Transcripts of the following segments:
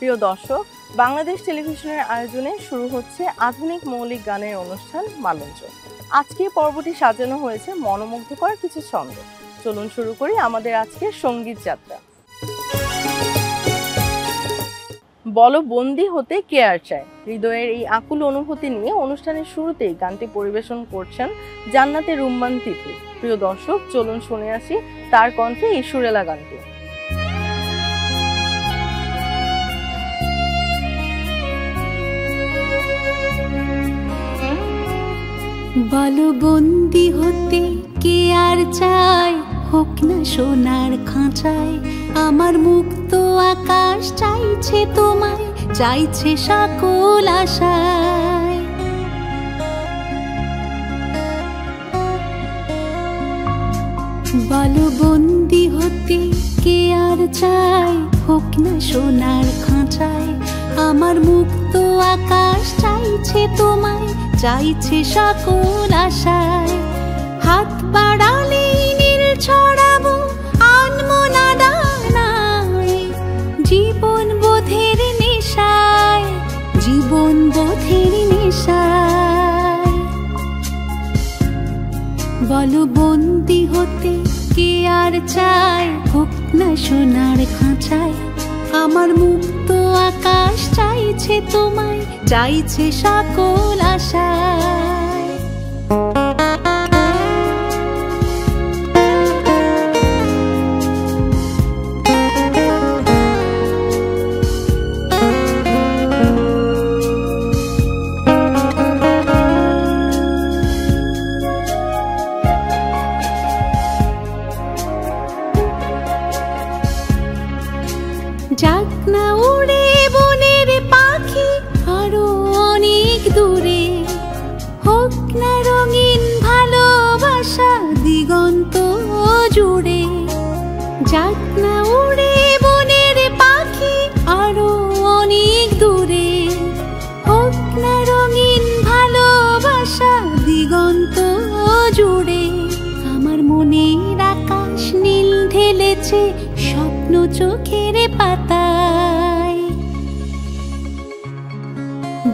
প্রিয় দর্শক, বাংলাদেশ টেলিভিশনের আয়োজনে শুরু হচ্ছে আধুনিক মৌলিক গানের অনুষ্ঠান মালঞ্চ। আজকে পর্বটি সাজানো হয়েছে মনোমুগ্ধকর কিছু ছন্দ। চলুন শুরু করি আমাদের আজকের সঙ্গীত যাত্রা। বলো বন্দি হতে কে আর চায়, হৃদয়ের এই আকুল অনুভূতি নিয়ে অনুষ্ঠানের শুরুতেই গানটি পরিবেশন করছেন জান্নাতে রুম্মান তিতলি। প্রিয় দর্শক, চলুন শুনে আসি তার কণ্ঠে এই সুরেলা গানটি। বলো বন্দি হতে কে আর চায়, হোক না সোনার খাঁচায়। আমার মুক্ত আকাশ চাইছে তোমায়, চাইছে সকল আশায়। বলো বন্দি হতে কে আর চায়, হোক না সোনার খাঁচায়। আমার মুক্ত আকাশ চাইছে তোমায়, চাইছে সকল আশায়। হাত বাড়ালে নীল ছড়াবো, আনমো না ডানায়। জীবন বোধের নেশায়, জীবন বোধের নেশায়। বলো বন্দি হতে কে আর চায়, হোক না সোনার খাঁচায়। আমার মুক্ত আকাশ চাইছে তোমায়, চাইছে সকল আশায়। যাক না উড়ে বনের পাখি আরো অনেক দূরে, হোক না রঙিন ভালোবাসা দিগন্ত জুড়ে। যাক না উড়ে বনের পাখি আরো অনেক দূরে, হোক না রঙিন ভালোবাসা দিগন্ত জুড়ে। আমার মনের আকাশ নীল ঢেলেছে স্বপ্ন চোখের পাতায়।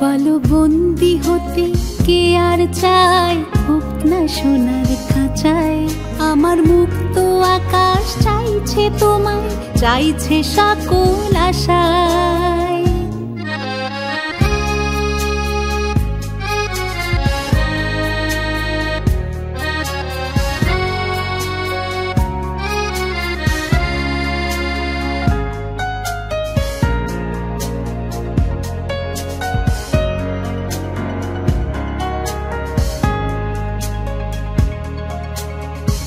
বলো বন্দি হতে কে আর চায়, হোক না সোনার খাঁচায়। আমার মুক্ত আকাশ চাইছে তোমায়, চাইছে সকল আশায়।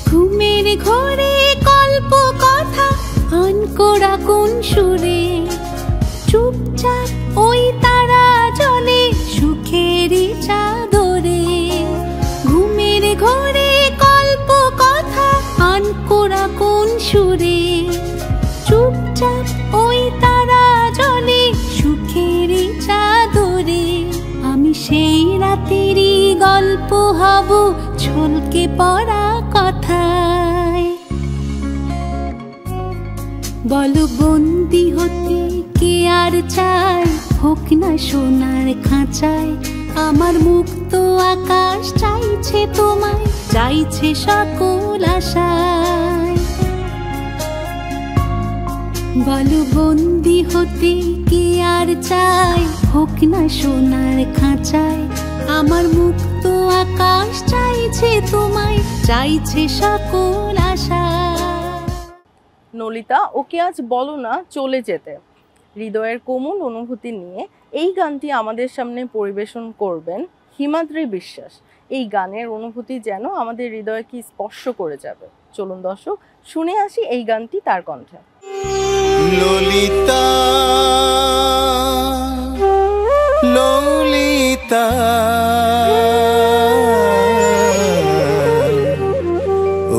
ঘুমের ঘরে কল্প কথা আনকোড়া কোন সুরে, চুপচাপ ওই তারা জলে সুখেরই চাদরে। ঘুমের ঘরে কল্প কথা আনকোড়া কোন সুরে, চুপচাপ ওই তারা জলে সুখেরই চাদরে। আমি সেই রাতেরই গল্প হব ছলকে পড়া কথায়। বলো বন্দি হতে কে আর চায়, হোক না সোনার খাঁচায়। আমার মুক্ত আকাশ চাইছে তোমায়, চাইছে সকল আশায়। বলো বন্দি হতে কে আর চায়, হোক না সোনার খাঁচায়। আমার মুক্ত আকাশ চাইছে তোমায়, চাইছে সকল আশা। নলিতা, ওকে আজ বলো না চলে যেতে, হৃদয়ের কোমল অনুভূতি নিয়ে এই গানটি আমাদের সামনে পরিবেশন করবেন হিমাদ্রি বিশ্বাস। এই গানের অনুভূতি যেন আমাদের হৃদয়কে স্পর্শ করে যাবে। চলুন দর্শক, শুনে আসি এই গানটি তার কণ্ঠে। ললিতা ললিতা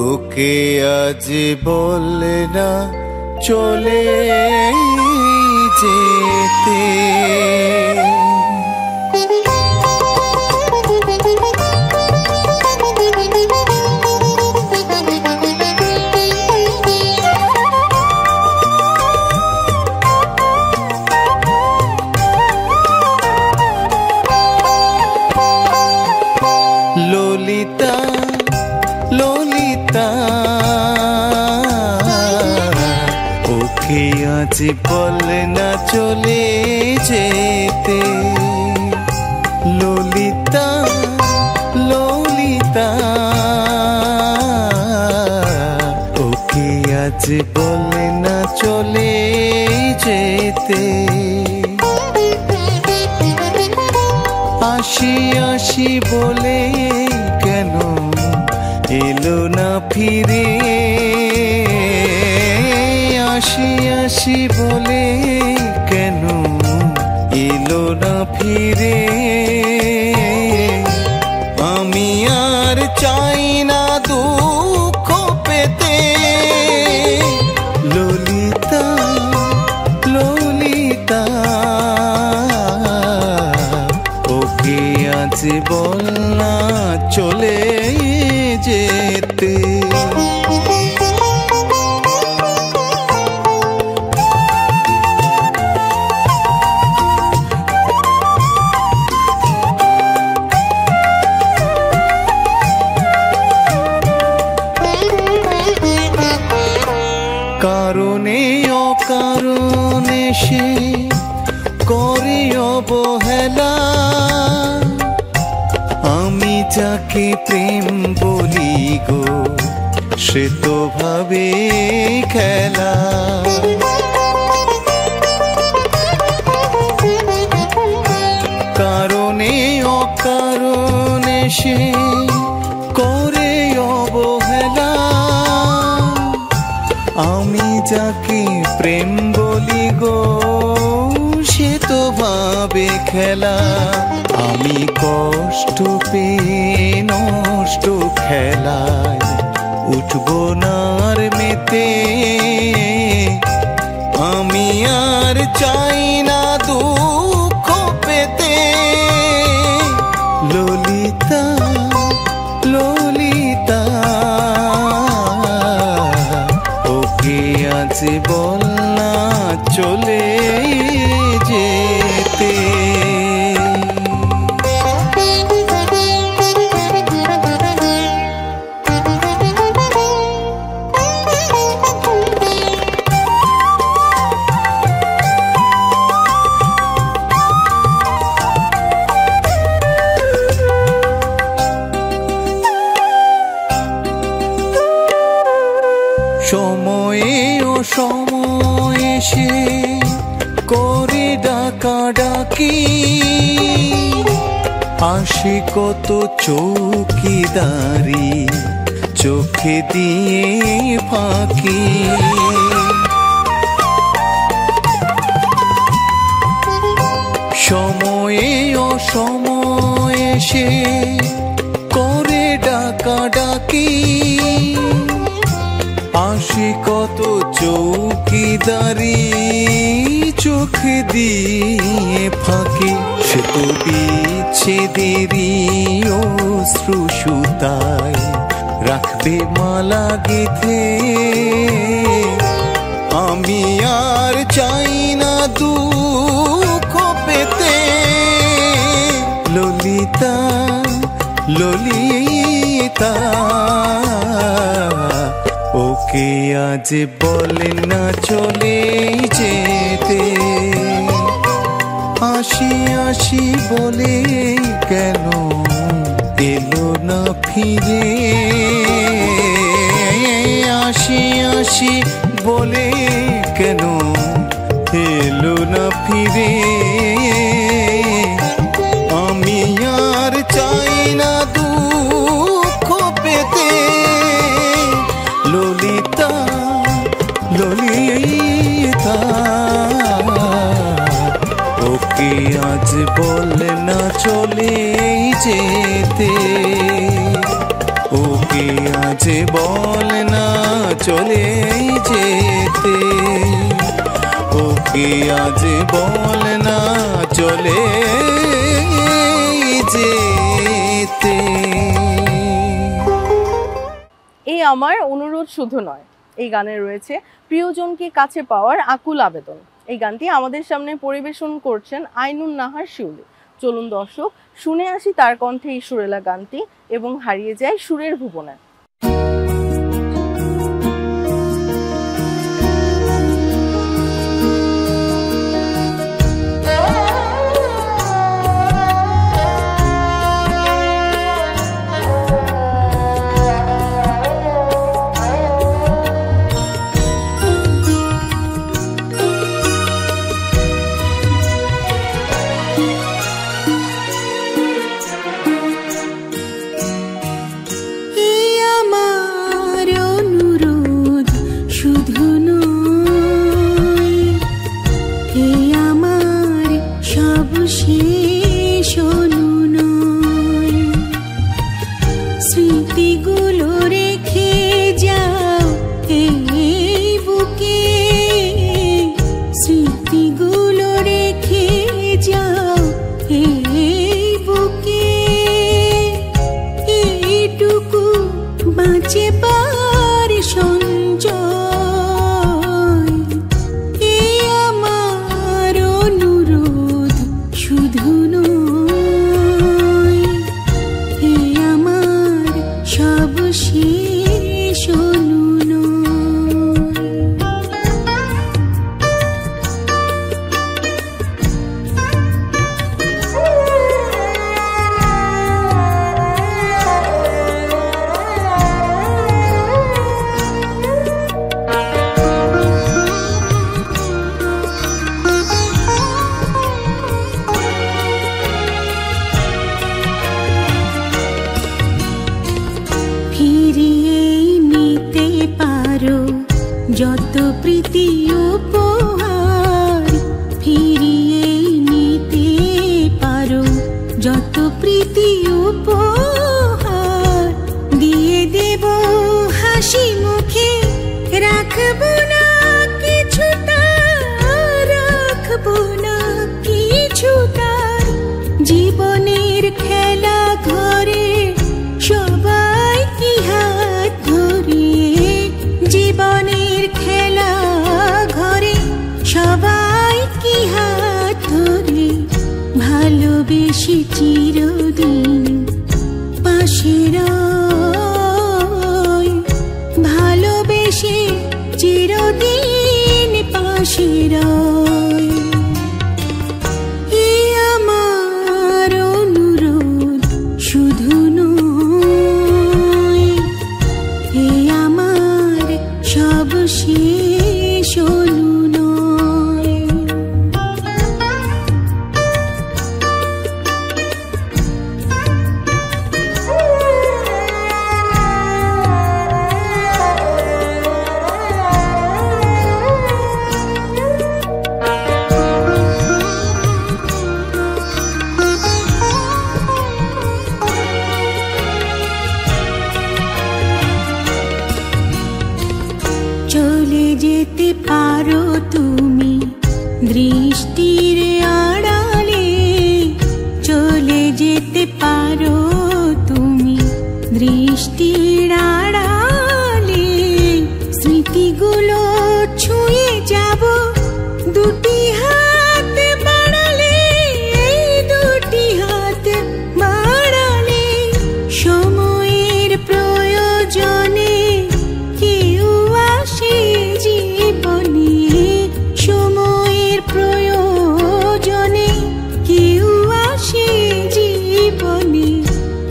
ওকে আজ বলে না চলে যেতে। ললিতা ওকে আজ বলে না চলে যেতে ললিতা ললিতা ওকে আজ বলে না চলে যেতে আসি আসি বলে কেন এলো না ফিরে আসি আসি বলে কেন এলো না ফিরে আমি আর চাই না দুঃখ পেতে ললিতা ললিতা ওকে আজ বল না চলে যেতে কারণে অকারণে সে করে অবহেলা আমি যাকে প্রেম বলি গো সে তো ভাবে খেলা কারণে অকারণে সে করে অবহেলা আমি যাকে প্রেম বলি গো সে তো ভাবে খেলা আমি কষ্ট পেয়ে নষ্ট খেলায় উঠবো না আর মেতে আমি আর চাই না দুঃখ পেতে ললিতা ললিতা ওকে আজ বল না চলে যেতে সময়ে ও সময়ে সে করে ডাকা ডাকি আসে কত চৌকিদারি চোখে দিয়ে ফাঁকি সময়ে ও সময়ে সে করে ডাকা ডাকি আসে কত চৌকিদারি চোখ দিয়ে ফাঁকি সে তো বিচ্ছেদেরই অশ্রু সুতায় রাখবে মালা গেঁথে আমি আর চাই না দুঃখ পেতে ললিতা ললিতা ওকে আজ বলে না চলে যেতে আসি আসি বলে কেন এলো না ফিরে আসি আসি বলে কেন এলো না ফিরে আমি আর চাই না দুঃখ পেতে ললিতা ললিতা ওকে আজ বলে না চলে যেতে ওকে আজ বলে না চলে যেতে ওকে আজ বলে না চলে যেতে এই আমার অনুরোধ শুধু নয়, এই গানে রয়েছে প্রিয়জনকে কাছে পাওয়ার আকুল আবেদন। এই গানটি আমাদের সামনে পরিবেশন করছেন আইনুন নাহার শিউলি। চলুন দর্শক শুনে আসি তার কণ্ঠে এই সুরেলা গানটি এবং হারিয়ে যায় সুরের ভুবনে। হাসি মুখে রাখবো না কিছুটা, রাখবো না কিছুটা। জীবনের খেলা ঘরে সবাই কি হাত ধরিয়ে, জীবনের খেলা ঘরে সবাই কি হাত ধরে, ভালোবেসে চিরদিন পাশে রয়, ভালোবেসে চিরদিন পাশে রয়। এ আমার অনুরোধ শুধু নয়, এ আমার সব শেষ অনুনয়। চলে যেতে পারো তুমি দৃষ্টির আড়ালে, চলে যেতে পারো তুমি দৃষ্টির আড়ালে। স্মৃতিগুলো ছুঁয়ে যাব দুটি হাত বাড়ালে, দুটি হাত বাড়ালে। সময়ের প্রয়োজনে কেউ আসে জীবনে, সময়ের প্রয়োজনে কেউ আসে জীবনে।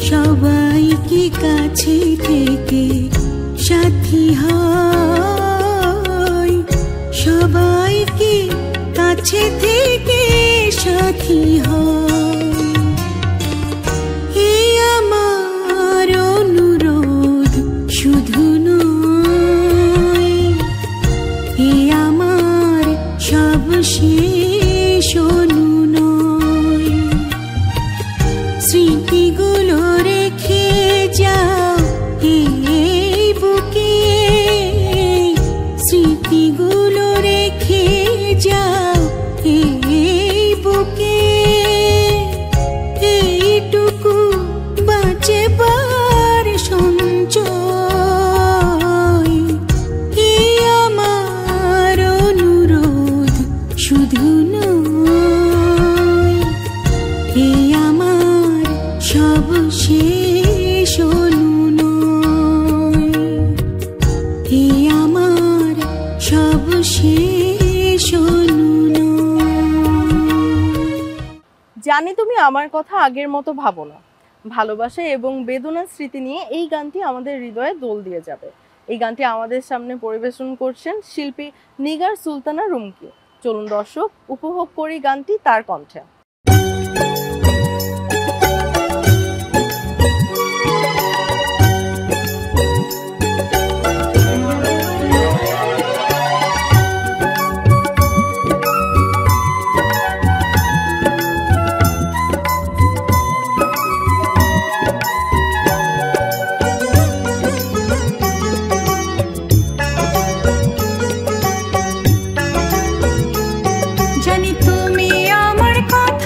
সবাইকে কাছে থেকে সাথী হয়, সবাইকে কাছে থেকে সাথী হয়। এ আমার অনুরোধ শুধু নয়, এ আমার সব শেষ অনুনয়। স্মৃতিগুলো রেখে যাও এই বুকে, স্মৃতিগুলো রেখে যাও এই বুকে। এইটুকু বাঁচবার সঞ্চয়, এ আমার অনুরোধ শুধু নয়, এ আমার সব শেষ অনুনয়, এ আমার সব শেষ অনুনয়। জানি তুমি আমার কথা আগের মতো ভাবো না। ভালোবাসা এবং বেদনার স্মৃতি নিয়ে এই গানটি আমাদের হৃদয়ে দোল দিয়ে যাবে। এই গানটি আমাদের সামনে পরিবেশন করছেন শিল্পী নিগার সুলতানা রুমকি। চলুন দর্শক উপভোগ করি গানটি তার কণ্ঠে। জানি তুমি আমার কথা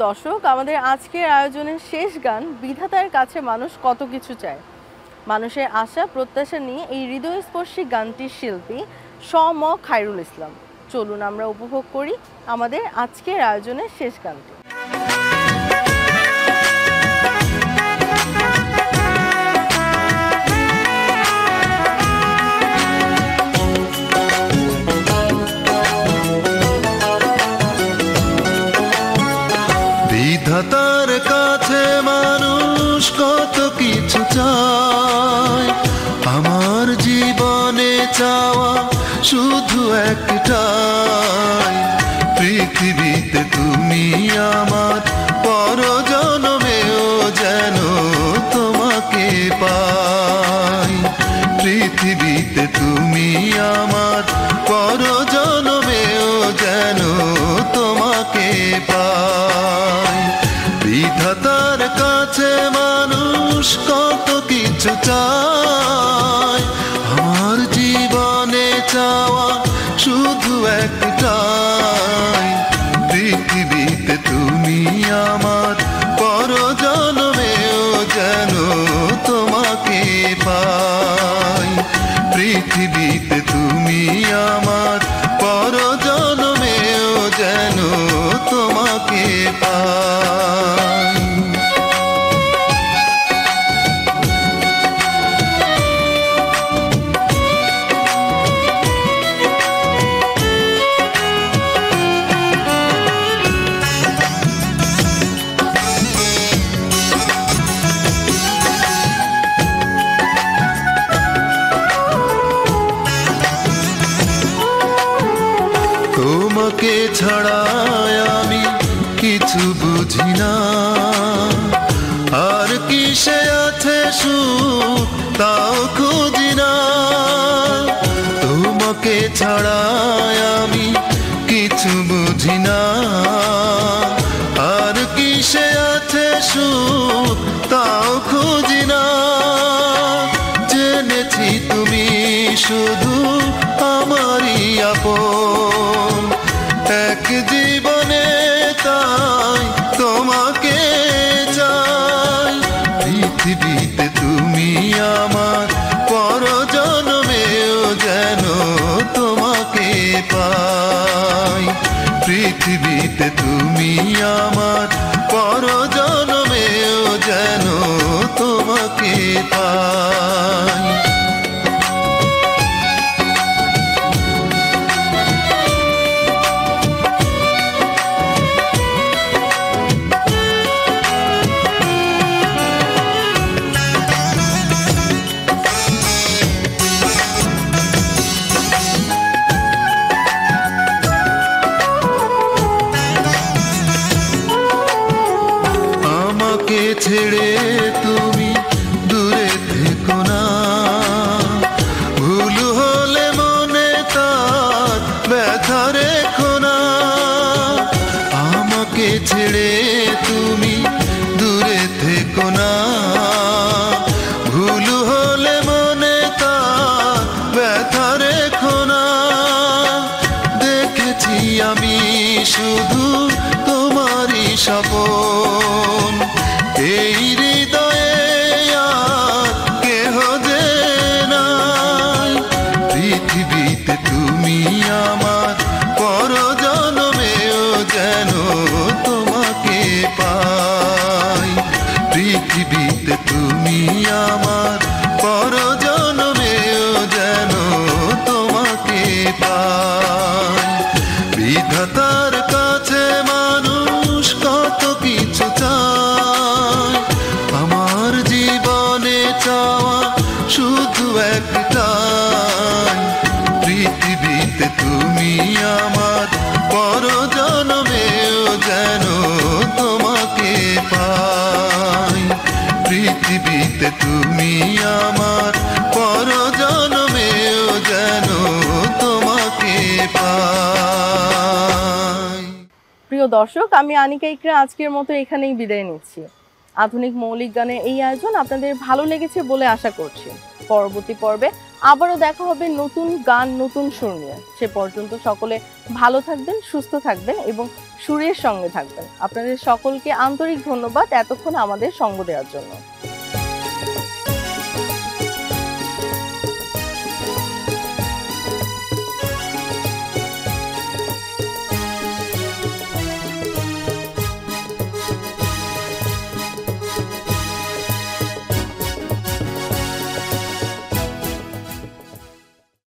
দর্শক, আমাদের আজকের আয়োজনের শেষ গান বিধাতার কাছে মানুষ কত কিছু চায়। মানুষের আশা প্রত্যাশা নিয়ে এই হৃদয়স্পর্শী গানটির শিল্পী ম খায়রুল ইসলাম। চলুন আমরা উপভোগ করি আমাদের আজকের আয়োজনের শেষ গানটি। বিধাতার কাছে মানুষ কত কিছু চায়, আমার জীবনে চাওয়া শুধু একটাই, পৃথিবীতে তুমি আমার পরজন্মেও যেন তোমাকে পাই, পৃথিবীতে তুমি আমার পরজন্মেও যেন তোমাকে পাই। বিধাতার কাছে মানুষ কত কিছু চায়, আমার জীবনে চাওয়া শুধু একটাই, পৃথিবীতে তুমি আমার পরজন্মেও যেন তোমাকে পাই, পৃথিবীতে তুমি আমার পরজন্মেও যেন তোমাকে পাই। তোমাকে ছাড়া আমি কিছু বুঝি না, আর কিসে আছে সুখ তাও খুঁজি না, তোমাকে ছাড়া আমি কিছু বুঝি না, আর কিসে আছে সুখ তাও খুঁজি না, জেনেছি তুমি শুধু আমারই আপন, এক জীবনে তাই তোমাকে চাই, পৃথিবীতে তুমি আমার পরজন্মেও যেন তোমাকে পাই, পৃথিবীতে তুমি আমার পরজন্মেও যেন তোমাকে পাই। ছেড়ে তুমি দূরে থেকো না, ভুল হলে মনে তার ব্যথা রেখো না, আমাকে ছেড়ে তুমি দূরে থেকো না, ভুল হলে মনে তার ব্যথা রেখো না, দেখেছি আমি শুধু তোমারই স্বপন, এই হৃদয়ে আর কেহ যে নাই, পৃথিবীতে তুমি আমার পরজন্মেও যেন তোমাকে পাই, পৃথিবীতে তুমি আমার পরজন্মেও যেন তোমাকে পাই। বিধাতার কাছে মানুষ কত কিছু চায়, আমার জীবনে চাওয়া শুধু একটাই, পৃথিবীতে তুমি আমার পরজন্মেও যেন তোমাকে পাই, পৃথিবীতে তুমি আমার পরজন্মেও যেন তোমাকে পাই। প্রিয় দর্শক, আমি আনিকা ইকরা আজকের মতো এখানেই বিদায় নিচ্ছি। আধুনিক মৌলিক গানের এই আয়োজন আপনাদের ভালো লেগেছে বলে আশা করছি। পরবর্তী পর্বে আবারও দেখা হবে নতুন গান, নতুন সুর নিয়ে। সে পর্যন্ত সকলে ভালো থাকবেন, সুস্থ থাকবেন এবং সুরের সঙ্গে থাকবেন। আপনাদের সকলকে আন্তরিক ধন্যবাদ এতক্ষণ আমাদের সঙ্গ দেওয়ার জন্য।